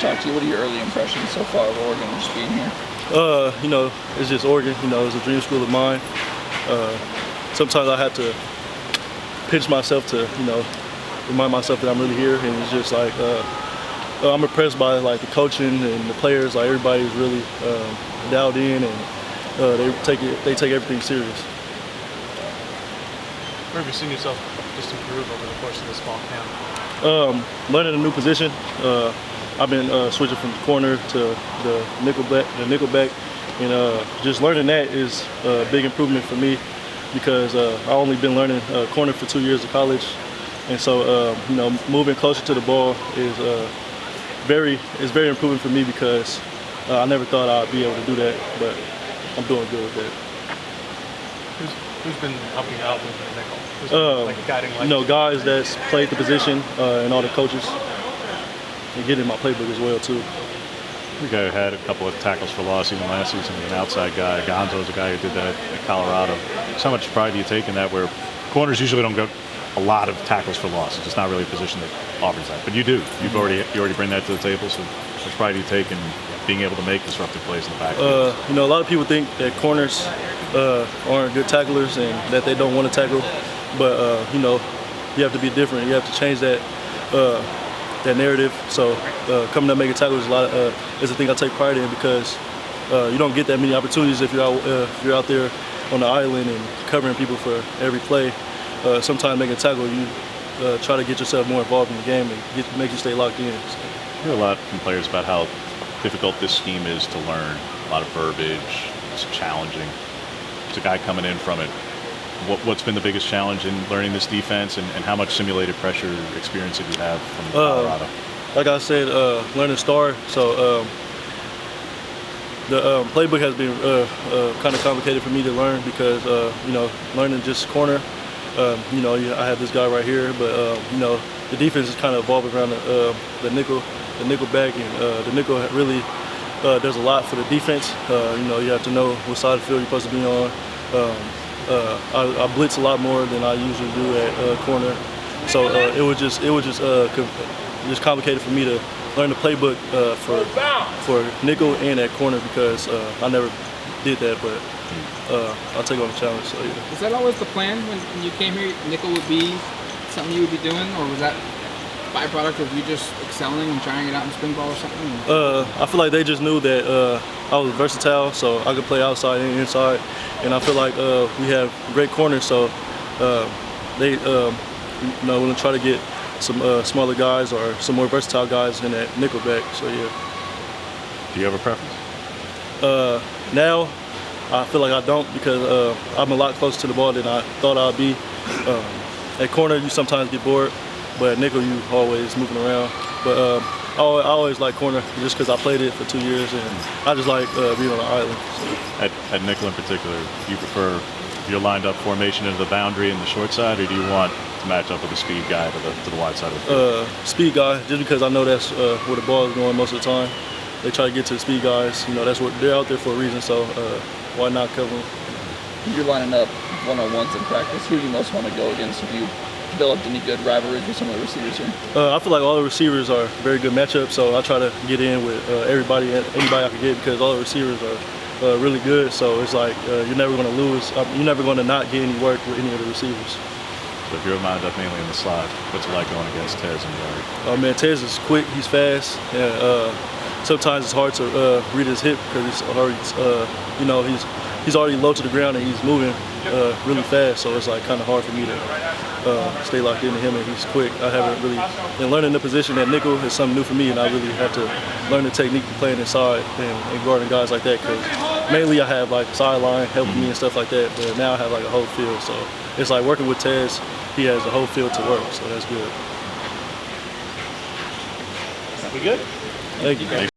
talk to you. What are your early impressions so far of Oregon just being here? It's just Oregon. It's a dream school of mine. Sometimes I have to pinch myself to, remind myself that I'm really here. And it's just like I'm impressed by like the coaching and the players. Like everybody's really dialed in, and they take everything serious. Where have you seen yourself just improve over the course of this fall camp? Learning a new position. I've been switching from corner to the nickel back, and just learning that is a big improvement for me because I've only been learning corner for 2 years of college, and so moving closer to the ball is very improving for me because I never thought I'd be able to do that, but I'm doing good with that. Who's been helping you out with the nickel? Who's been, like a guiding light? Guys that's played the position and all the coaches. And get in my playbook as well too. The guy who had a couple of tackles for loss even last season, an outside guy. Gonzo's a guy who did that at Colorado. So how much pride do you take in that, where corners usually don't get a lot of tackles for loss? It's just not really a position that offers that. But you do. You already bring that to the table. So how much pride do you take in being able to make disruptive plays in the backfield? A lot of people think that corners aren't good tacklers and that they don't want to tackle. But you have to be different. You have to change that narrative. So coming up making tackles is a thing I take pride in because you don't get that many opportunities if you're out there on the island and covering people for every play. Sometimes making a tackle, you try to get yourself more involved in the game and make you stay locked in. So. I hear a lot from players about how difficult this scheme is to learn. A lot of verbiage. It's challenging. It's a guy coming in from it. What's been the biggest challenge in learning this defense, and how much simulated pressure experience did you have from Colorado? Like I said, learning star. So the playbook has been kind of complicated for me to learn because learning just corner. I have this guy right here, but the defense is kind of evolving around the nickel back, and the nickel really does a lot for the defense. You have to know what side of the field you're supposed to be on. I blitz a lot more than I usually do at corner, so it was just complicated for me to learn the playbook for nickel and at corner because I never did that, but I'll take on the challenge. So yeah. Was that always the plan when you came here? Nickel would be something you would be doing, or was that byproduct of you just excelling and trying it out in spring ball or something? I feel like they just knew that I was versatile, so I could play outside and inside. And I feel like we have great corners, so they want to try to get some smaller guys or some more versatile guys in that nickel back. So yeah. Do you have a preference? Now, I feel like I don't because I'm a lot closer to the ball than I thought I'd be. At corner, you sometimes get bored. But at nickel, you always moving around. But I always like corner just because I played it for 2 years, and I just like being on the island. So. At nickel in particular, do you prefer your lined up formation into the boundary and the short side, or do you want to match up with a speed guy to the wide side of the field? Speed guy, just because I know that's where the ball is going most of the time. They try to get to the speed guys. That's what they're out there for a reason. So why not cover them? You're lining up one-on-ones in practice. Who do you most want to go against? Have you developed any good rivalries with some of the receivers here? I feel like all the receivers are very good matchups, so I try to get in with anybody I can get because all the receivers are really good. So it's like you're never going to lose. You're never going to not get any work with any of the receivers. So if you're lined up mainly in the slot, what's it like going against Tez and Gary? Oh man, Tez is quick. He's fast. And, sometimes it's hard to read his hip because he's already low to the ground and he's moving really fast. So it's like kind of hard for me to stay locked into him, and he's quick. I haven't really been learning the position at nickel is something new for me, and I really have to learn the technique of playing inside and guarding guys like that because mainly I have like sideline helping me and stuff like that, but now I have like a whole field. So it's like working with Tez, he has the whole field to work, so that's good. We good? Thank you.